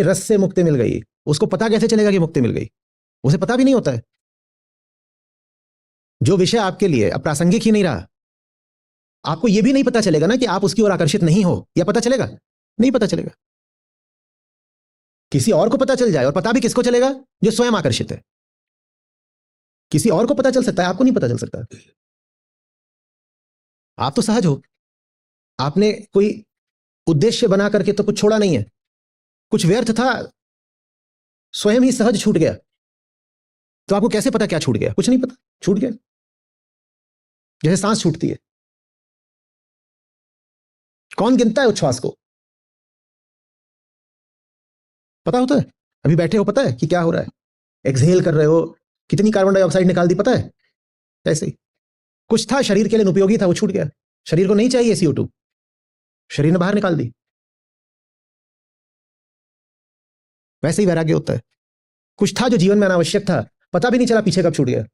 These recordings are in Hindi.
रस से मुक्ति मिल गई, उसको पता कैसे चलेगा कि मुक्ति मिल गई? उसे पता भी नहीं होता है। जो विषय आपके लिए अप्रासंगिक ही नहीं रहा, आपको यह भी नहीं पता चलेगा ना कि आप उसकी ओर आकर्षित नहीं हो, या पता चलेगा? नहीं पता चलेगा। किसी और को पता चल जाए, और पता भी किसको चलेगा? जो स्वयं आकर्षित है। किसी और को पता चल सकता है, आपको नहीं पता चल सकता। आप तो सहज हो, आपने कोई उद्देश्य बना करके तो कुछ छोड़ा नहीं है, कुछ व्यर्थ था, स्वयं ही सहज छूट गया। तो आपको कैसे पता क्या छूट गया? कुछ नहीं पता, छूट गया, जैसे सांस छूटती है। कौन गिनता है उच्छ्वास को? पता होता है? अभी बैठे हो, पता है कि क्या हो रहा है? एक्सहेल कर रहे हो, कितनी कार्बन डाइऑक्साइड निकाल दी, पता है? ऐसे ही कुछ था शरीर के लिए उपयोगी था, वो छूट गया। शरीर को नहीं चाहिए CO2, शरीर ने बाहर निकाल दी। वैसे ही वैराग्य होता है। कुछ था जो जीवन में अनावश्यक था, पता भी नहीं चला पीछे कब छूट गया।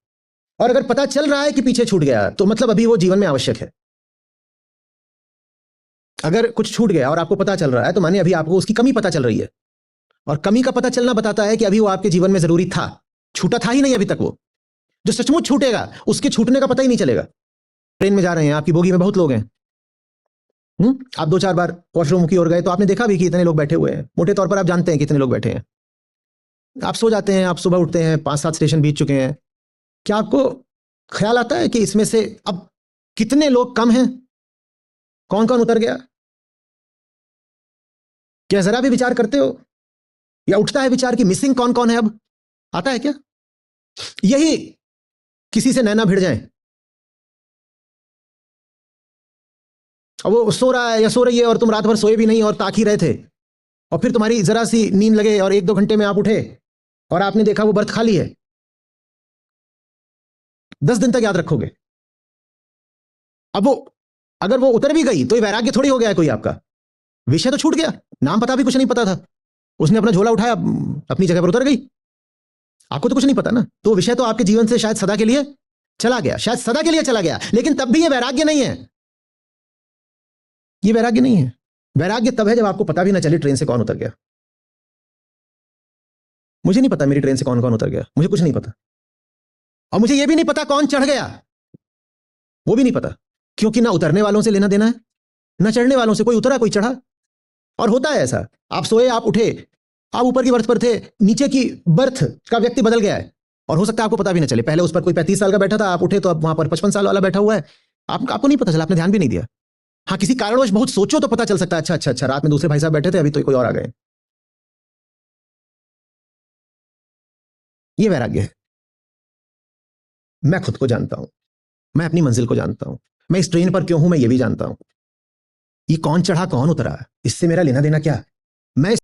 और अगर पता चल रहा है कि पीछे छूट गया, तो मतलब अभी वो जीवन में आवश्यक है। अगर कुछ छूट गया और आपको पता चल रहा है, तो माने अभी आपको उसकी कमी पता चल रही है। और कमी का पता चलना बताता है कि अभी वो आपके जीवन में जरूरी था, छूटा था ही नहीं अभी तक। वो जो सचमुच छूटेगा, उसके छूटने का पता ही नहीं चलेगा। ट्रेन में जा रहे हैं, आपकी बोगी में बहुत लोग हैं, आप 2-4 बार वॉशरूम की ओर गए तो आपने देखा भी कि इतने लोग बैठे हुए हैं। मोटे तौर पर आप जानते हैं कितने लोग बैठे हैं। आप सो जाते हैं, आप सुबह उठते हैं, 5-7 स्टेशन बीत चुके हैं। क्या आपको ख्याल आता है कि इसमें से अब कितने लोग कम हैं? कौन कौन उतर गया? क्या जरा भी विचार करते हो? या उठता है विचार कि मिसिंग कौन कौन है? अब आता है क्या? यही किसी से नैना भिड़ जाए, अब वो सो रहा है या सो रही है और तुम रात भर सोए भी नहीं और ताक ही रहे थे, और फिर तुम्हारी जरा सी नींद लगे और 1-2 घंटे में आप उठे और आपने देखा वो बर्थ खाली है। 10 दिन तक याद रखोगे। अब वो अगर वो उतर भी गई तो ये वैराग्य थोड़ी हो गया है कोई आपका। विषय तो छूट गया, नाम पता भी कुछ नहीं पता था, उसने अपना झोला उठाया, अपनी जगह पर उतर गई। आपको तो कुछ नहीं पता ना, तो विषय तो आपके जीवन से शायद सदा के लिए चला गया, शायद सदा के लिए चला गया, लेकिन तब भी ये वैराग्य नहीं है। ये वैराग्य नहीं है। वैराग्य तब है जब आपको पता भी ना चले ट्रेन से कौन उतर गया। मुझे नहीं पता मेरी ट्रेन से कौन कौन उतर गया, मुझे कुछ नहीं पता। और मुझे यह भी नहीं पता कौन चढ़ गया, वो भी नहीं पता, क्योंकि ना उतरने वालों से लेना देना है, ना चढ़ने वालों से। कोई उतरा कोई चढ़ा, और होता है ऐसा। आप सोए, आप उठे, आप ऊपर की बर्थ पर थे, नीचे की बर्थ का व्यक्ति बदल गया है, और हो सकता है आपको पता भी ना चले। पहले उस पर कोई 35 साल का बैठा था, आप उठे तो अब वहां पर 55 साल वाला बैठा हुआ है। आपको नहीं पता चला, आपने ध्यान भी नहीं दिया। हाँ, किसी कारणवश बहुत सोचो तो पता चल सकता है, अच्छा अच्छा अच्छा, रात में दूसरे भाई साहब बैठे थे, अभी तो कोई और आ गए। ये वैराग्य है। मैं खुद को जानता हूं, मैं अपनी मंजिल को जानता हूं, मैं इस ट्रेन पर क्यों हूं मैं ये भी जानता हूं। ये कौन चढ़ा कौन उतरा, इससे मेरा लेना देना क्या? मैं